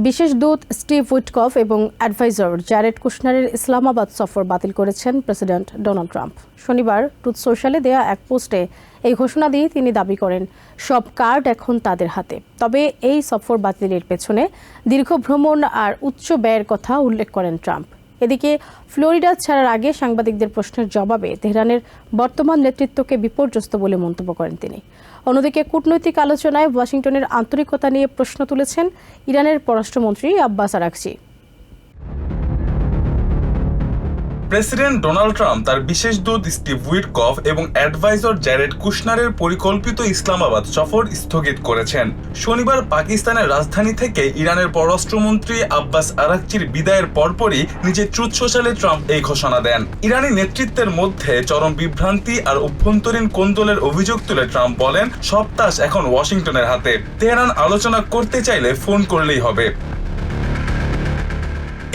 বিশেষ দূত Steve Witkoff এবং অ্যাডভাইজার জ্যারেড কুশনারের ইসলামাবাদ সফর বাতিল করেছেন প্রেসিডেন্ট ডোনাল্ড ট্রাম্প। শনিবার ট্রুথ সোশ্যালে দেয়া এক পোস্টে এই ঘোষণা দিয়ে তিনি দাবি করেন সব কার্ড এখন তাদের হাতে। তবে এই সফর বাতিলের পেছনে দীর্ঘ ভ্রমণ আর উচ্চ ব্যয়ের কথা উল্লেখ করেন ট্রাম্প। এদিকে ফ্লোরিডা ছাড়ার আগে সাংবাদিকদের প্রশ্নের জবাবে তেহরানের বর্তমান নেতৃত্বকে বিপর্যস্ত বলে মন্তব্য করেন তিনি। অন্যদিকে কূটনৈতিক আলোচনায় ওয়াশিংটনের আন্তরিকতা নিয়ে প্রশ্ন তুলেছেন ইরানের পররাষ্ট্রমন্ত্রী Abbas Araghchi. President Donald Trump তার বিশেষ দূত স্টিভ উইটকফ এবং অ্যাডভাইজার জ্যারেড কুশনারের পরিকল্পিত ইসলামাবাদ সফর স্থগিত করেছেন। শনিবার পাকিস্তানের রাজধানী থেকে ইরানের পররাষ্ট্রমন্ত্রী আব্বাস আরাকচির বিদায়ের পরপরই নিজের ট্রুথ সোশ্যালে ট্রাম্প এই ঘোষণা দেন। ইরানি নেতৃত্বের মধ্যে চরম বিভ্রান্তি আর অভ্যন্তরীণ কোন্দলের অভিযোগ তুলে ট্রাম্প বলেন সব তাস এখন ওয়াশিংটনের হাতে। তেহরান আলোচনা করতে চাইলে ফোন করলেই হবে।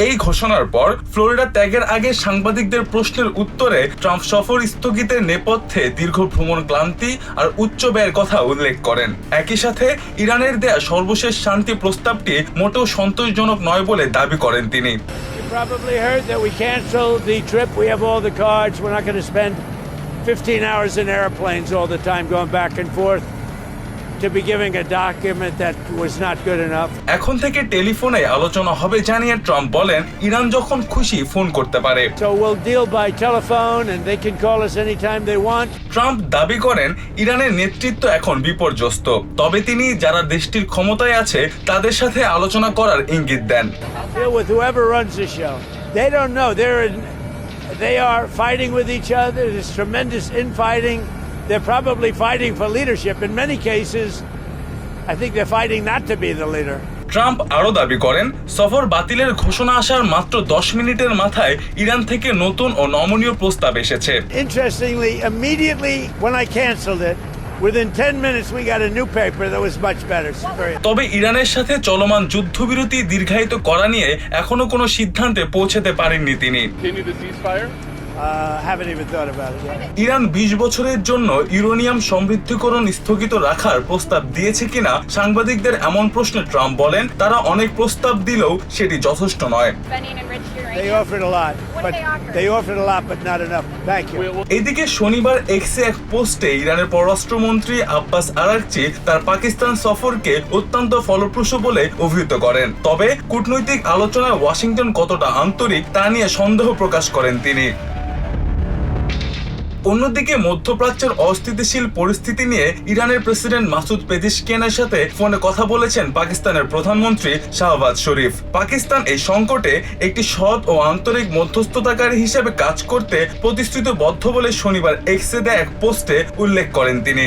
এই ঘোষণার পর ফ্লোরিডা ত্যাগের আগে সাংবাদিকদের প্রশ্নের উত্তরে ট্রাম্প সফর স্থগিতের নেপথ্যে দীর্ঘ ভ্রমণ ক্লান্তি আর উচ্চ ব্যয়ের কথা উল্লেখ করেন। একই সাথে ইরানের দেয়া সর্বশেষ শান্তি প্রস্তাবটি মোটেও সন্তোষজনক নয় বলে দাবি করেন তিনি। Probably heard that we canceled the trip. We have all the cards. We're not going to spend 15 hours in airplanes all the time going back and forth to be giving a document that was not good enough. এখন থেকে টেলিফোনে আলোচনা হবে জানিয়ে Trump বলেন Iran যখন খুশি phone করতে পারে। So we'll deal by telephone and they can call us anytime they want. Trump দাবি করেন ইরানের নেতৃত্ব এখন বিপর্যস্ত, তবে তিনি যারা দেশটির ক্ষমতায় আছে তাদের সাথে আলোচনা করার ইঙ্গিত দেন। Deal with whoever runs the show. They don't know. They are fighting with each other. There's tremendous infighting. They're probably fighting for leadership. In many cases, I think they're fighting not to be the leader. Trump আরও দাবি করেন সফর বাতিলের ঘোষণা আসার মাত্র 10 মিনিটের মাথায় ইরান থেকে নতুন ও নমনীয় প্রস্তাব এসেছে। Interestingly, immediately when I canceled it, within 10 minutes we got a new paper that was much better. তবে ইরানের সাথে চলমান যুদ্ধবিরতি দীর্ঘায়িত করা নিয়ে এখনো কোনো সিদ্ধান্তে পৌঁছাতে পারেননি তিনি। Haven't even thought about it yet. Iran 20 বছরের জন্য ইউরেনিয়াম সমৃদ্ধকরণ স্থগিত রাখার প্রস্তাব দিয়েছে কিনা সাংবাদিকদের এমন প্রশ্নে ট্রাম্প বলেন তারা অনেক প্রস্তাব দিলেও সেটি যথেষ্ট নয়। They offered a lot, but not enough. Thank you. এদিকে শনিবার এক্সে এক পোস্টে ইরানের পররাষ্ট্রমন্ত্রী আব্বাস আরাকচি তার পাকিস্তান সফরকে অত্যন্ত ফলপ্রসূ বলে অভিহিত করেন। তবে কূটনৈতিক আলোচনায় ওয়াশিংটন কতটা আন্তরিক তা নিয়ে সন্দেহ প্রকাশ করেন তিনি। অন্যদিকে মধ্যপ্রাচ্যের অস্থিতিশীল পরিস্থিতি নিয়ে ইরানের প্রেসিডেন্ট মাসুদ পেজিশকিয়ানের সাথে ফোনে কথা বলেছেন পাকিস্তানের প্রধানমন্ত্রী শাহবাজ শরীফ। পাকিস্তান এই সংকটে একটি সৎ ও আন্তরিক মধ্যস্থতাকারী হিসেবে কাজ করতে প্রতিশ্রুতিবদ্ধ বলে শনিবার এক্সে দেয়া এক পোস্টে উল্লেখ করেন তিনি।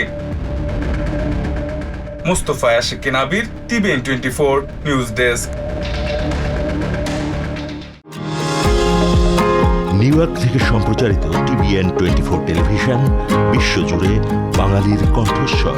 Mustafa Ashikin Abir, TVN 24 news desk. New York থেকে সম্প্রচারিত টিভিএন 24 টেলিভিশন বিশ্বজুড়ে বাঙালির কণ্ঠস্বর।